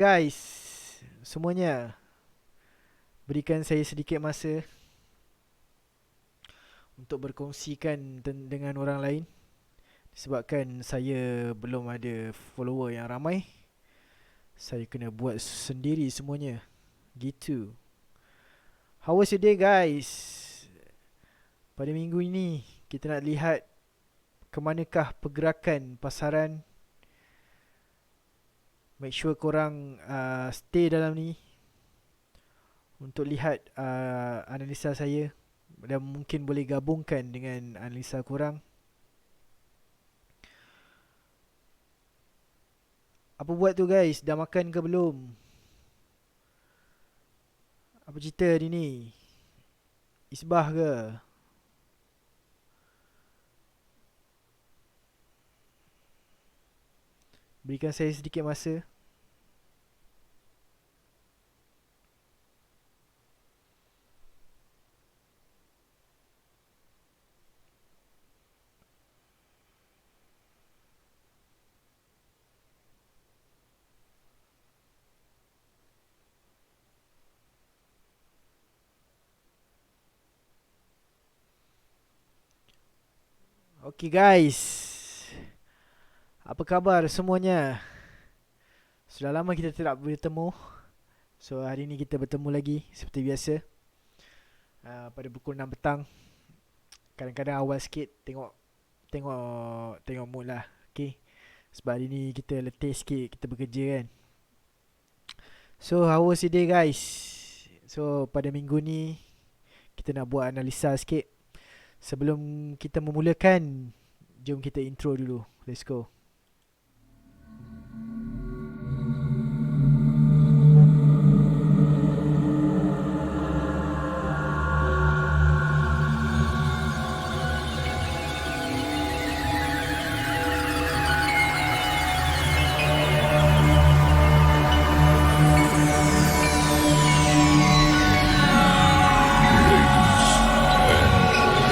Guys, semuanya, berikan saya sedikit masa untuk berkongsikan dengan orang lain. Disebabkan saya belum ada follower yang ramai, saya kena buat sendiri semuanya. Gitu. How was your day, guys? Pada minggu ini, kita nak lihat ke manakah pergerakan pasaran. Make sure korang stay dalam ni untuk lihat analisa saya, dan mungkin boleh gabungkan dengan analisa korang. Apa buat tu guys? Dah makan ke belum? Apa cerita hari ni? Isbah ke? Berikan saya sedikit masa. Okay guys, apa khabar semuanya? Sudah lama kita tidak bertemu. So hari ni kita bertemu lagi seperti biasa, pada pukul 6 petang. Kadang-kadang awal sikit, tengok tengok mood lah. Okay, sebab hari ni kita letih sikit, kita bekerja kan. So how was your day guys? So pada minggu ni kita nak buat analisa sikit. Sebelum kita memulakan, jom kita intro dulu. Let's go.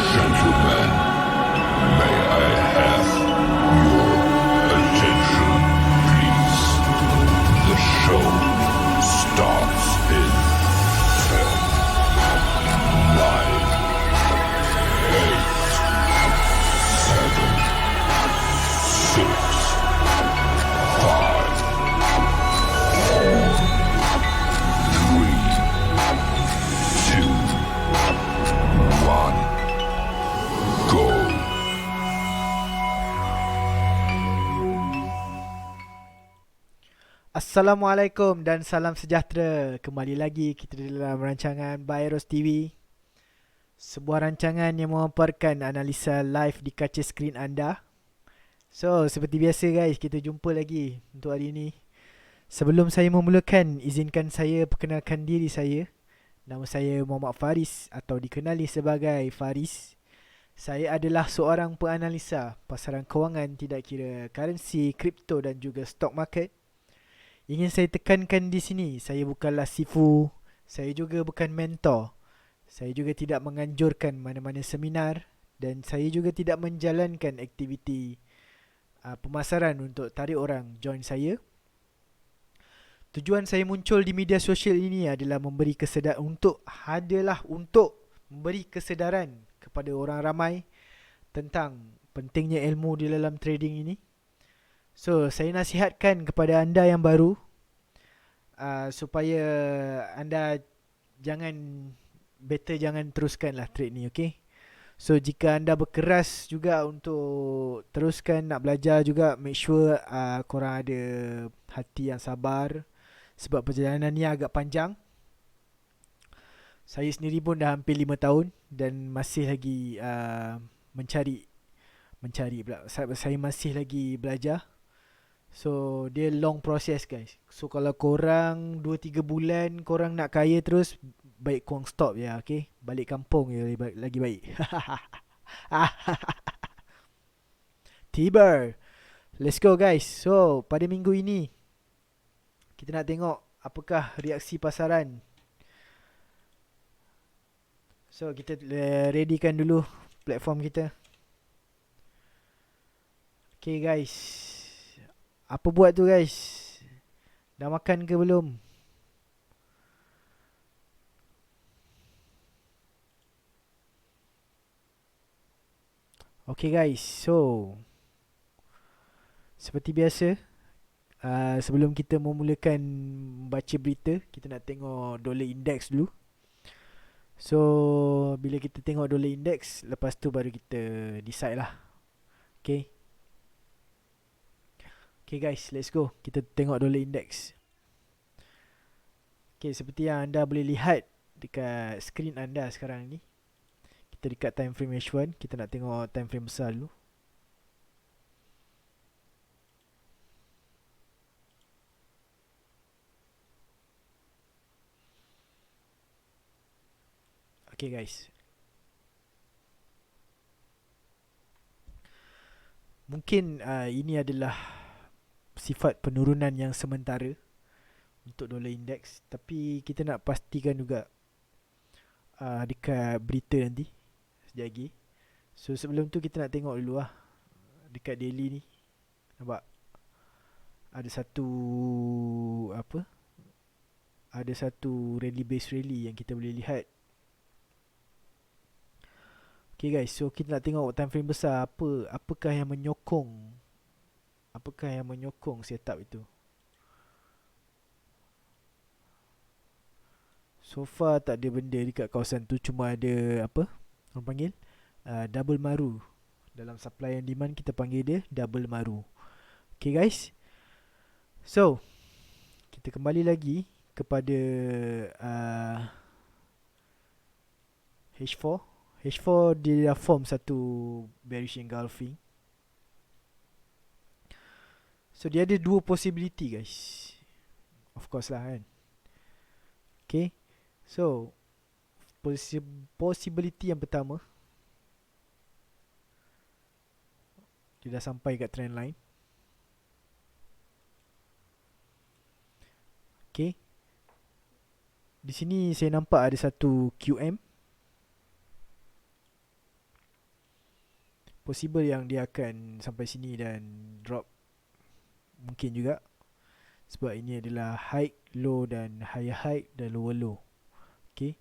Gentlemen, may I have your attention, please? The show starts in 10, 9, 8, 7, 6, 5, 4, 3, 2, 1. Go. Assalamualaikum dan salam sejahtera. Kembali lagi kita dalam rancangan Bairos TV, sebuah rancangan yang memaparkan analisa live di kaca skrin anda. So seperti biasa guys, kita jumpa lagi untuk hari ini. Sebelum saya memulakan, izinkan saya perkenalkan diri saya. Nama saya Muhammad Faris atau dikenali sebagai Faris. Saya adalah seorang penganalisa pasaran kewangan, tidak kira currency, kripto dan juga stock market. Ingin saya tekankan di sini, saya bukanlah sifu, saya juga bukan mentor. Saya juga tidak menganjurkan mana-mana seminar, dan saya juga tidak menjalankan aktiviti pemasaran untuk tarik orang join saya. Tujuan saya muncul di media sosial ini adalah memberi memberi kesedaran kepada orang ramai tentang pentingnya ilmu di dalam trading ini. So, saya nasihatkan kepada anda yang baru, supaya anda jangan teruskanlah trade ni, okay? So, jika anda berkeras juga untuk teruskan nak belajar juga, make sure korang ada hati yang sabar, sebab perjalanan ni agak panjang. Saya sendiri pun dah hampir 5 tahun dan masih lagi mencari pula. Saya masih lagi belajar. So dia long process guys. So kalau korang 2-3 bulan korang nak kaya terus, baik korang stop ya, okay? Balik kampung je lagi baik. Tiber. Let's go guys. So pada minggu ini kita nak tengok apakah reaksi pasaran. So kita readykan dulu platform kita. Okay guys, apa buat tu guys? Dah makan ke belum? Okay guys, so seperti biasa, sebelum kita memulakan baca berita, kita nak tengok dollar index dulu. So bila kita tengok dollar index, lepas tu baru kita decide lah. Okay. Okay guys, let's go. Kita tengok dollar index. Okay, seperti yang anda boleh lihat dekat skrin anda sekarang ni, kita dekat time frame H1. Kita nak tengok time frame besar dulu. Okay guys, mungkin ini adalah sifat penurunan yang sementara untuk dollar index, tapi kita nak pastikan juga dekat berita nanti sekejap lagi. So sebelum tu kita nak tengok dulu lah dekat daily ni. Nampak ada satu apa, ada satu rally base rally yang kita boleh lihat. Okay guys, so kita nak tengok time frame besar, apakah yang menyokong setup itu. So far tak ada benda dekat kawasan tu, cuma ada apa orang panggil double maru. Dalam supply and demand kita panggil dia double maru. Okay guys, so kita kembali lagi kepada H4. H4 dia dah form satu bearish engulfing. So dia ada dua possibility guys, of course lah kan. Okay, so possibility yang pertama, dia dah sampai kat trend line. Okay, di sini saya nampak ada satu QM. Possible yang dia akan sampai sini dan drop, mungkin juga, sebab ini adalah high, low dan higher high dan lower low. Okay,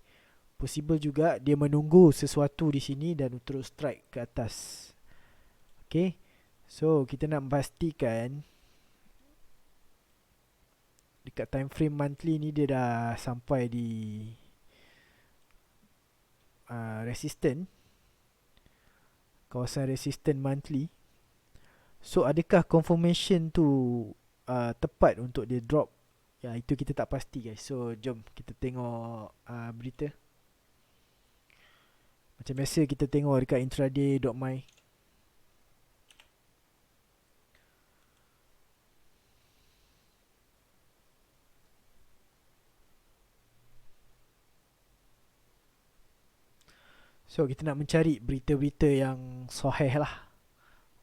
possible juga dia menunggu sesuatu di sini dan terus strike ke atas. Okay, so kita nak pastikan dekat time frame monthly ni dia dah sampai di resistance, kawasan resistance monthly. So adakah confirmation tu tepat untuk dia drop? Ya, itu kita tak pasti guys. So jom kita tengok berita. Macam biasa kita tengok dekat intraday.my. So kita nak mencari berita-berita yang sahih lah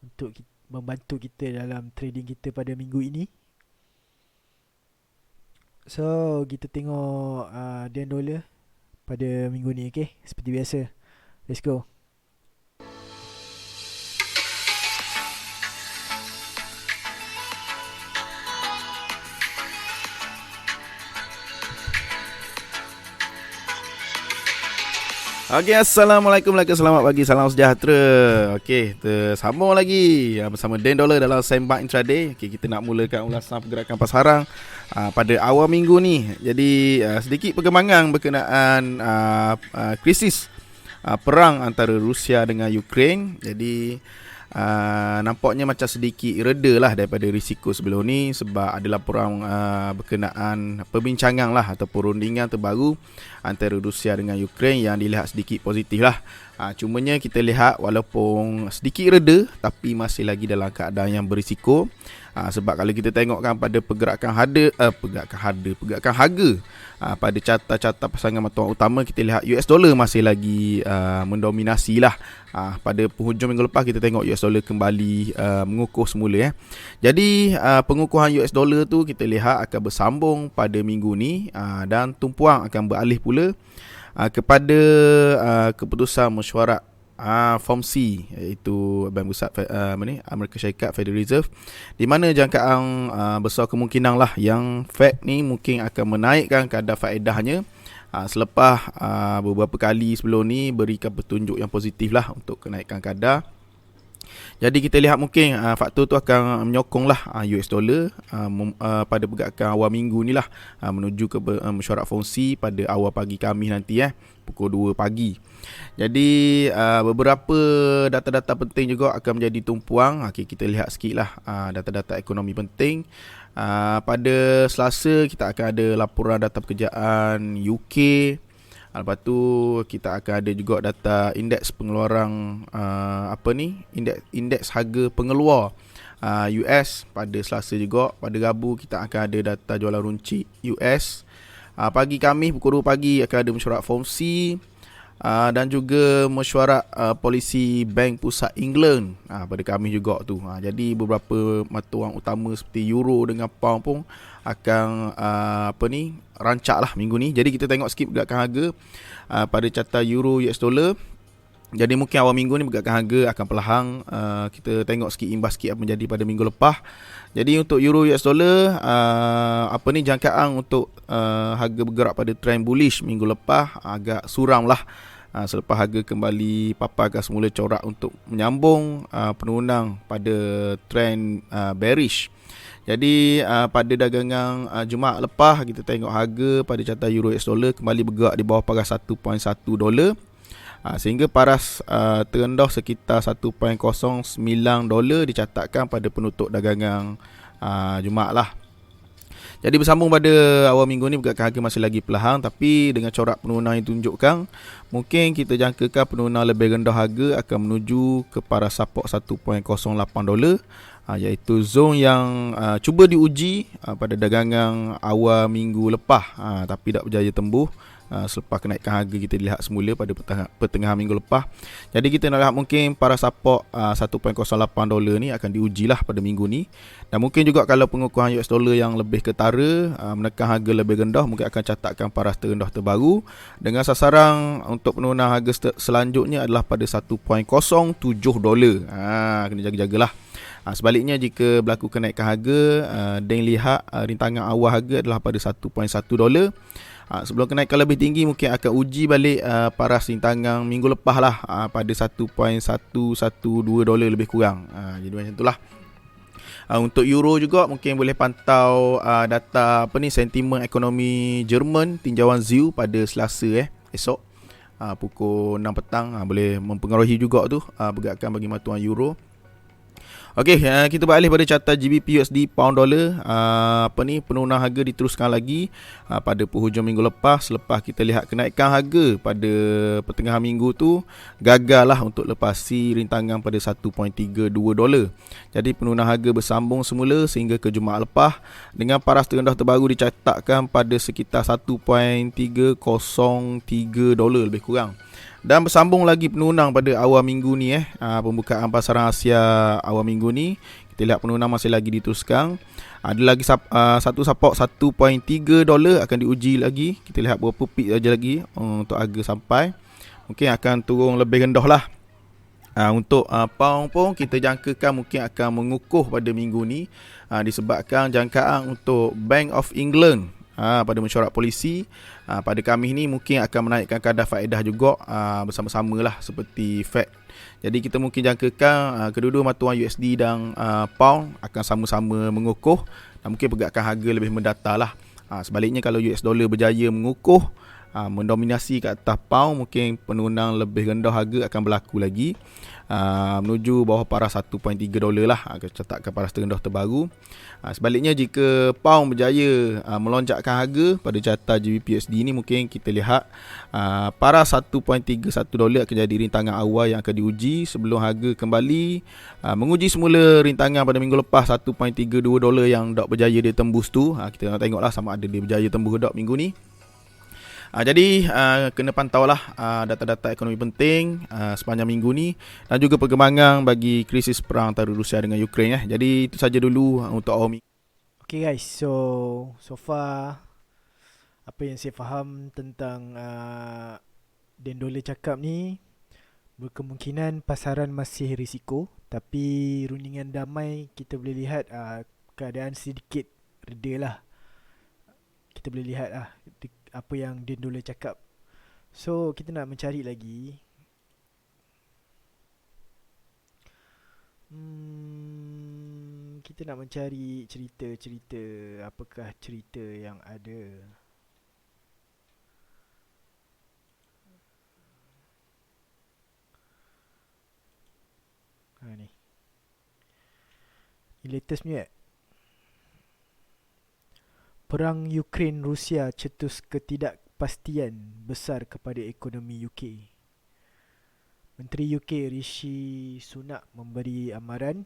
untuk membantu kita dalam trading kita pada minggu ini. So kita tengok Dan Dollar pada minggu ni. Okay, seperti biasa, let's go. Okey, Assalamualaikum, selamat pagi, salam sejahtera. Okey, kita sambung lagi bersama Dan Dollar dalam Sembang Intraday. Okey, kita nak mulakan ulasan pergerakan pasaran pada awal minggu ni. Jadi sedikit perkembangan berkenaan krisis perang antara Rusia dengan Ukraine. Jadi nampaknya macam sedikit reda lah daripada risiko sebelum ni, sebab ada laporan berkenaan perbincangan lah ataupun rundingan terbaru antara Rusia dengan Ukraine yang dilihat sedikit positif lah. Cumanya kita lihat walaupun sedikit reda, tapi masih lagi dalam keadaan yang berisiko. Sebab kalau kita tengokkan pada pergerakan harga pada carta-carta pasangan mata utama, kita lihat US dollar masih lagi mendominasi lah. Pada penghujung minggu lepas kita tengok US dollar kembali mengukuh semula. Jadi pengukuhan US dollar tu kita lihat akan bersambung pada minggu ni, dan tumpuan akan beralih pula kepada keputusan mesyuarat FOMC, iaitu Bank Pusat Amerika Syarikat Federal Reserve, di mana jangkaan besar kemungkinan lah yang Fed ni mungkin akan menaikkan kadar faedahnya selepas beberapa kali sebelum ni berikan petunjuk yang positif lah untuk kenaikan kadar. Jadi kita lihat mungkin faktor tu akan menyokonglah US dollar pada pergerakan awal minggu ni lah, menuju ke mesyuarat FOMC pada awal pagi Khamis nanti pukul 2 pagi. Jadi beberapa data-data penting juga akan menjadi tumpuang. Kita lihat sikit lah data-data ekonomi penting. Pada Selasa kita akan ada laporan data pekerjaan UK. Lepas tu kita akan ada juga data indeks pengeluaran indeks harga pengeluar US pada Selasa juga. Pada Rabu kita akan ada data jualan runcit US. Pagi Khamis pukul 2 pagi akan ada mesyuarat FOMC dan juga mesyuarat polisi Bank Pusat England pada Khamis juga tu. Jadi beberapa mata wang utama seperti euro dengan pound pun akan rancak lah minggu ni. Jadi kita tengok sikit pergerakan harga pada carta euro US dollar. Jadi mungkin awal minggu ni pergerakan harga akan perlahan. Kita tengok sikit imbas sikit apa menjadi pada minggu lepas. Jadi untuk euro US dollar jangkaan untuk harga bergerak pada trend bullish minggu lepas agak suram lah. Selepas harga kembali paparkan semula corak untuk menyambung penurunan pada trend bearish. Jadi pada dagangan Jumaat lepas kita tengok harga pada carta euro US dollar kembali bergerak di bawah paras 1.1 dolar. Sehingga paras terendah sekitar 1.09 dolar dicatatkan pada penutup dagangan Jumaat lah. Jadi bersambung pada awal minggu ni pergerakan harga masih lagi perlahan, tapi dengan corak penurunan yang ditunjukkan, mungkin kita jangkakan penurunan lebih rendah harga akan menuju ke paras support 1.08 dolar, iaitu zon yang cuba diuji pada dagangan awal minggu lepas, tapi tak berjaya tembus. Selepas kenaikan harga kita lihat semula pada pertengahan minggu lepas. Jadi kita nak lihat mungkin para support 1.08 dolar ni akan diujilah pada minggu ni. Dan mungkin juga kalau pengukuhan US dollar yang lebih ketara menekan harga lebih rendah, mungkin akan catatkan paras terendah terbaru dengan sasaran untuk penurunan harga selanjutnya adalah pada 1.07 dolar. Kena jaga-jagalah. Sebaliknya jika berlaku kenaikan harga, dan lihat rintangan awal harga adalah pada 1.1 dolar. Sebelum kenaikan lebih tinggi mungkin akan uji balik paras rintangan minggu lepas lah, pada 1.112 dolar lebih kurang. Jadi macam itulah. Untuk euro juga mungkin boleh pantau data sentimen ekonomi Jerman, tinjauan ZEW pada Selasa esok pukul 6 petang, boleh mempengaruhi juga tu pergerakan bagi mata wang euro. Okey, kita beralih pada carta GBP USD pound dollar. Penurunan harga diteruskan lagi pada penghujung minggu lepas. Selepas kita lihat kenaikan harga pada pertengahan minggu tu gagal lah untuk lepasi rintangan pada 1.32 dolar. Jadi penurunan harga bersambung semula sehingga ke Jumaat lepas dengan paras terendah terbaru dicatatkan pada sekitar 1.303 dolar lebih kurang. Dan bersambung lagi penurunan pada awal minggu ni pembukaan pasaran Asia awal minggu ni. Kita lihat penurunan masih lagi diteruskan. Ada lagi satu support 1.3 dolar akan diuji lagi. Kita lihat berapa peak saja lagi untuk harga sampai. Mungkin akan turun lebih rendah lah. Untuk pound pun kita jangkakan mungkin akan mengukuh pada minggu ni, disebabkan jangkaan untuk Bank of England pada mesyuarat polisi pada Khamis ni mungkin akan menaikkan kadar faedah juga bersama-sama lah seperti Fed. Jadi kita mungkin jangkakan kedua-dua mata wang USD dan pound akan sama-sama mengukuh dan mungkin pergerakan harga lebih mendata lah. Sebaliknya kalau US dollar berjaya mengukuh mendominasi ke atas pound, mungkin penurunan lebih rendah harga akan berlaku lagi menuju bawah paras 1.3 dolar lah, akan catatkan paras terendah terbaru. Sebaliknya jika pound berjaya melonjakkan harga pada carta GBP USD ni, mungkin kita lihat paras 1.31 dolar akan jadi rintangan awal yang akan diuji sebelum harga kembali menguji semula rintangan pada minggu lepas 1.32 dolar yang tak berjaya dia tembus tu. Kita nak tengoklah sama ada dia berjaya tembus tak minggu ni. Jadi kena pantaulah data-data ekonomi penting sepanjang minggu ni dan juga perkembangan bagi krisis perang antara Rusia dengan Ukraine. Jadi itu saja dulu untuk awal minggu. Okay guys, so far apa yang saya faham tentang Dan Dollar cakap ni, Berkemungkinan pasaran masih risiko, tapi rundingan damai kita boleh lihat keadaan sedikit reda lah. Kita boleh lihat apa yang Din Dola cakap. So kita nak mencari lagi. Kita nak mencari cerita-cerita. Apakah cerita yang ada? Ni. Ini latest punya. Perang Ukraine-Rusia cetus ketidakpastian besar kepada ekonomi UK. Menteri UK Rishi Sunak memberi amaran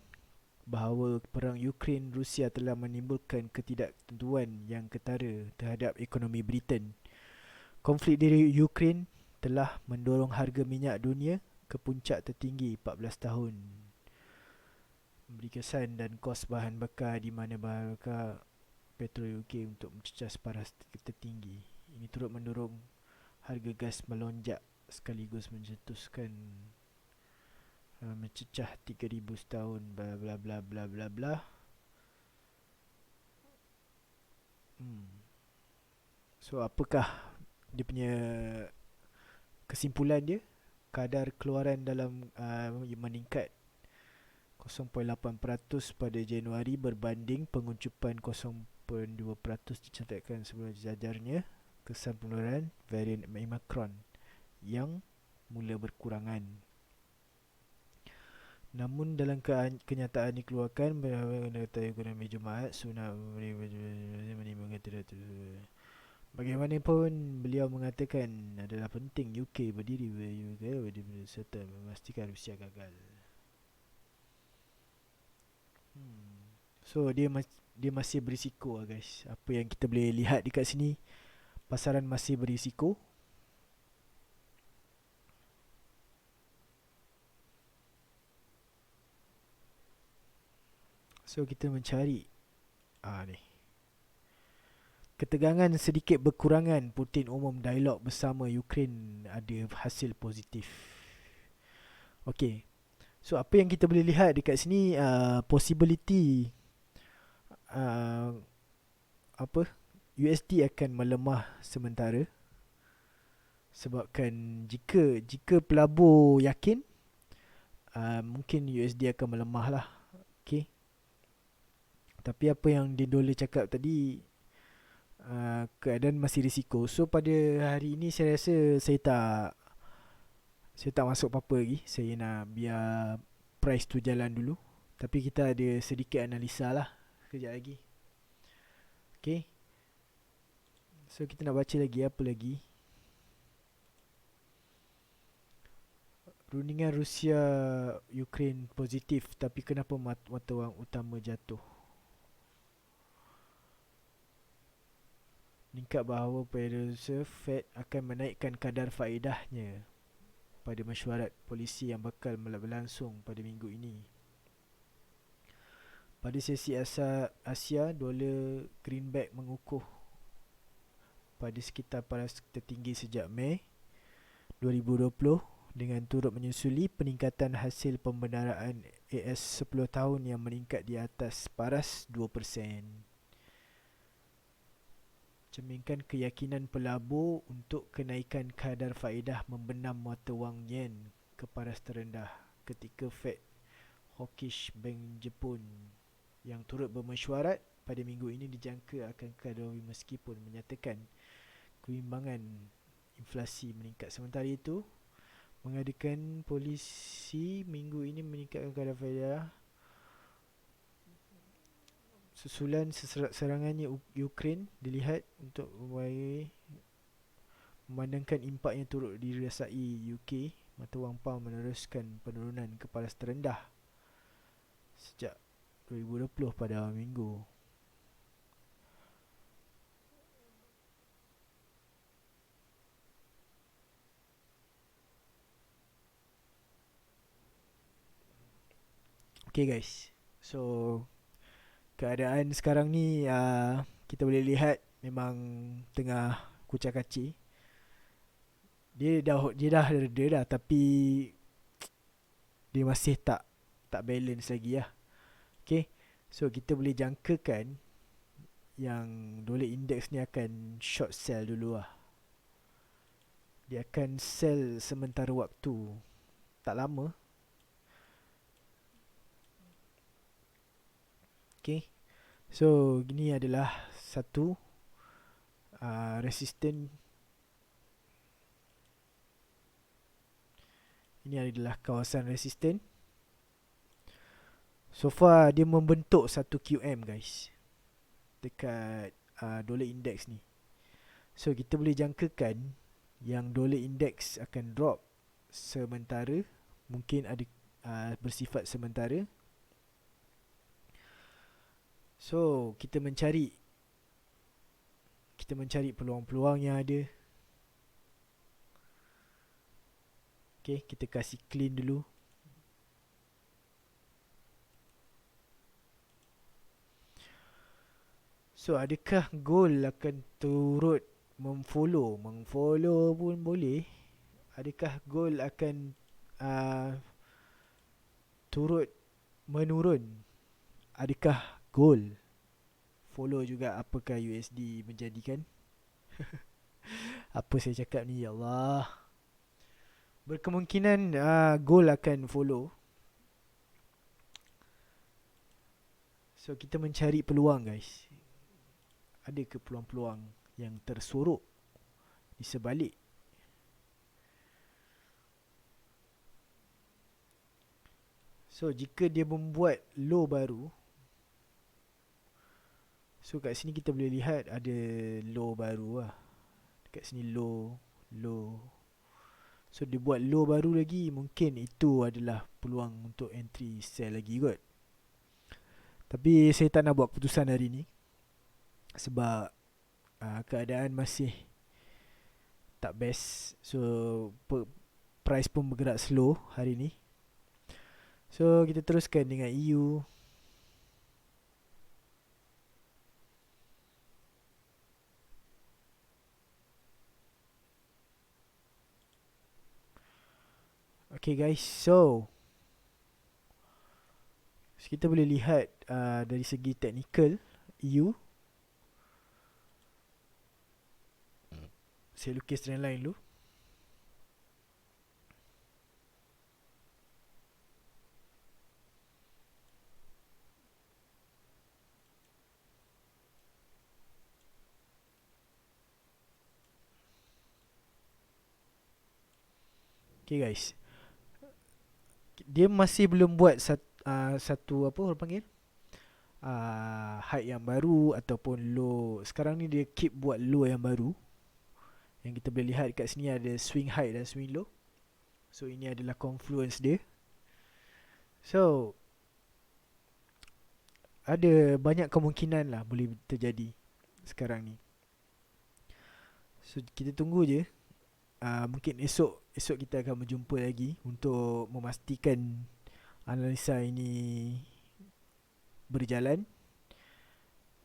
bahawa perang Ukraine-Rusia telah menimbulkan ketidaktentuan yang ketara terhadap ekonomi Britain. Konflik di Ukraine telah mendorong harga minyak dunia ke puncak tertinggi 14 tahun. Memberi kesan dan kos bahan bakar di mana bahan bakar petrol UK untuk mencecah paras tertinggi. Ini turut mendorong harga gas melonjak sekaligus mencetuskan mencecah 3000 setahun bla bla bla bla bla bla. So apakah dia punya kesimpulan dia? Kadar keluaran dalam meningkat 0.8% pada Januari berbanding penguncupan 0.2% dicatatkan sebelum jajarnya kesan penularan varian Omicron yang mula berkurangan. Namun dalam kenyataan dikeluarkan ekonomi Jumaat Sunak menimbulkan tidak. Bagaimanapun beliau mengatakan adalah penting UK berdiri serta memastikan Rusia gagal. So dia masih berisiko guys. Apa yang kita boleh lihat dekat sini, pasaran masih berisiko. So kita mencari ni. Ketegangan sedikit berkurangan. Putin umum dialog bersama Ukraine ada hasil positif. Okey. So apa yang kita boleh lihat dekat sini, possibility USD akan melemah sementara. Sebabkan jika pelabur yakin, mungkin USD akan melemah lah. Okay. Tapi apa yang Dola cakap tadi, keadaan masih risiko. So pada hari ini saya rasa saya tak masuk apa-apa lagi. Saya nak biar price tu jalan dulu. Tapi kita ada sedikit analisa lah sekejap lagi. Okay. So kita nak baca lagi apa lagi. Rundingan Rusia Ukraine positif, tapi kenapa mata wang utama jatuh? Meningkat bahawa Federal Reserve Fed akan menaikkan kadar faedahnya pada mesyuarat polisi yang bakal berlangsung pada minggu ini. Pada sesi Asia, dolar greenback mengukuh pada sekitar paras tertinggi sejak Mei 2020 dengan turut menyusuli peningkatan hasil pembendaraan AS 10 tahun yang meningkat di atas paras 2%. Cerminkan keyakinan pelabur untuk kenaikan kadar faedah membenam mata wang yen ke paras terendah ketika Fed Hawkish Bank Jepun yang turut bermesyuarat pada minggu ini dijangka akan kadori meskipun menyatakan kebimbangan inflasi meningkat. Sementara itu, mengadakan polisi minggu ini meningkatkan kadar faedah susulan serangannya Ukraine dilihat untuk memandangkan impaknya turut dirasai UK. Mata wang pound meneruskan penurunan ke paras terendah sejak 2020 pada awal minggu. Okay guys, so keadaan sekarang ni kita boleh lihat memang tengah kucak kacir. Dia dah reda dah, tapi dia masih tak balance lagi lah. Okay, so kita boleh jangkakan yang dollar index ni akan short sell dulu lah. Dia akan sell sementara waktu, tak lama. Okay, so gini adalah satu resistance. Ini adalah kawasan resisten. So far dia membentuk satu QM guys dekat dollar index ni. So kita boleh jangkakan yang dollar index akan drop sementara, mungkin ada bersifat sementara. So kita mencari peluang-peluang yang ada. Okay, kita kasih clean dulu. So adakah gold akan turut mengfollow pun boleh. Adakah gold akan turut menurun? Adakah gold follow juga apakah USD menjadikan? Apa saya cakap ni, ya Allah. Berkemungkinan gold akan follow. So kita mencari peluang guys. Ada ke peluang-peluang yang tersorok di sebalik? So jika dia membuat low baru, so kat sini kita boleh lihat ada low baru lah. Kat sini low. So dia buat low baru lagi, mungkin itu adalah peluang untuk entry sell lagi kot. Tapi saya tak nak buat keputusan hari ni sebab keadaan masih tak best. So price pun bergerak slow hari ni. So kita teruskan dengan EU. Okay guys, so kita boleh lihat dari segi teknikal EU. Saya lukis trend line dulu. Okay guys, dia masih belum buat satu apa orang panggil high yang baru ataupun low. Sekarang ni dia keep buat low yang baru. Yang kita boleh lihat kat sini ada swing high dan swing low. So ini adalah confluence dia. So ada banyak kemungkinan lah boleh terjadi sekarang ni. So kita tunggu je. Mungkin esok kita akan berjumpa lagi untuk memastikan analisa ini berjalan.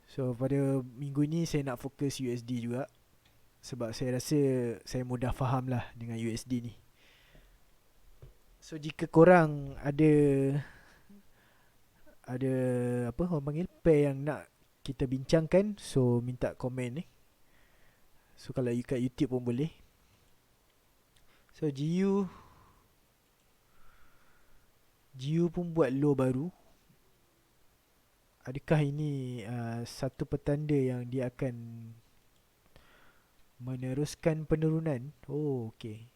So pada minggu ini saya nak fokus USD juga, sebab saya rasa saya mudah faham lah dengan USD ni. So jika korang ada apa orang panggil pair yang nak kita bincangkan, so minta komen ni. So kalau kat YouTube pun boleh. So GU pun buat low baru. Adakah ini satu petanda yang dia akan meneruskan penurunan? Oh, okay.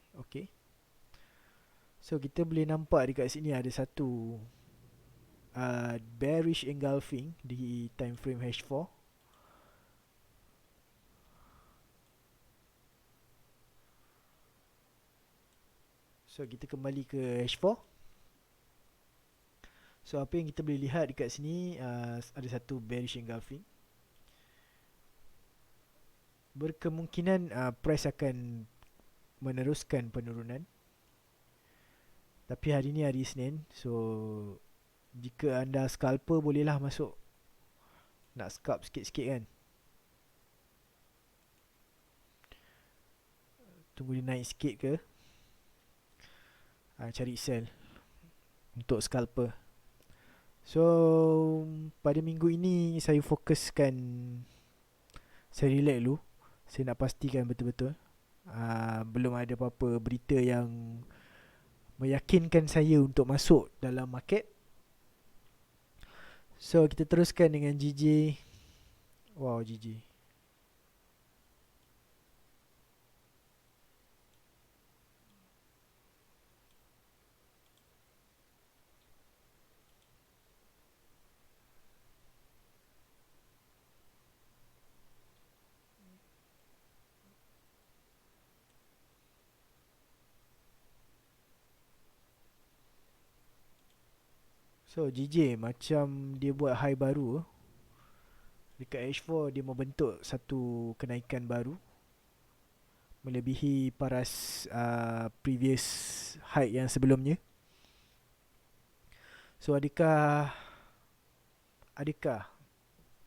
So kita boleh nampak dekat sini ada satu bearish engulfing di time frame H4. So kita kembali ke H4. So apa yang kita boleh lihat dekat sini, ada satu bearish engulfing. Berkemungkinan price akan meneruskan penurunan. Tapi hari ni hari Isnin, so jika anda scalper bolehlah masuk. Nak scalp sikit-sikit kan. Tunggu dia naik sikit ke, cari sell. untuk scalper. So pada minggu ini saya fokuskan, saya relax dulu. Saya nak pastikan betul-betul belum ada apa-apa berita yang meyakinkan saya untuk masuk dalam market. So kita teruskan dengan GJ. Wow, GJ. So GJ macam dia buat high baru. Dekat H4 dia membentuk satu kenaikan baru melebihi paras previous high yang sebelumnya. So adakah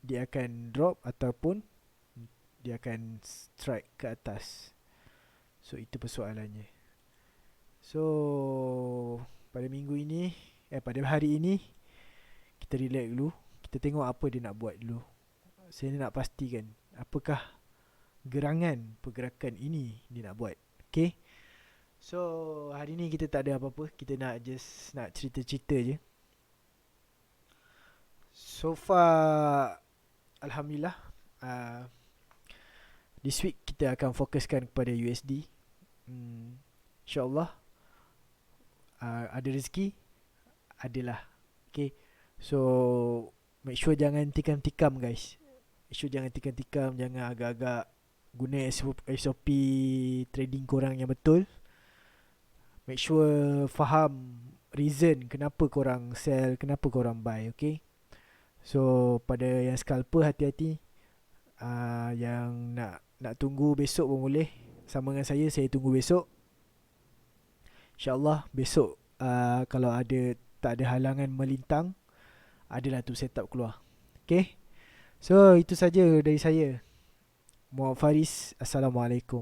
dia akan drop ataupun dia akan strike ke atas? So itu persoalannya. So pada hari ini kita relax dulu. Kita tengok apa dia nak buat dulu. Saya nak pastikan apakah pergerakan ini dia nak buat. Okay. So hari ni kita tak ada apa-apa. Kita nak cerita-cerita je. So far Alhamdulillah, this week kita akan fokuskan kepada USD. InsyaAllah ada rezeki, adalah. Okay. So make sure jangan tikam-tikam guys. Make sure jangan tikam-tikam. Jangan agak-agak guna SOP trading korang yang betul. Make sure faham reason kenapa korang sell, kenapa korang buy. Okay. So pada yang scalper, hati-hati. Yang nak tunggu besok pun boleh. Sama dengan saya tunggu besok. InsyaAllah besok kalau tak ada halangan melintang, adalah tu setup keluar. Okay. So itu saja dari saya, Muhammad Faris. Assalamualaikum.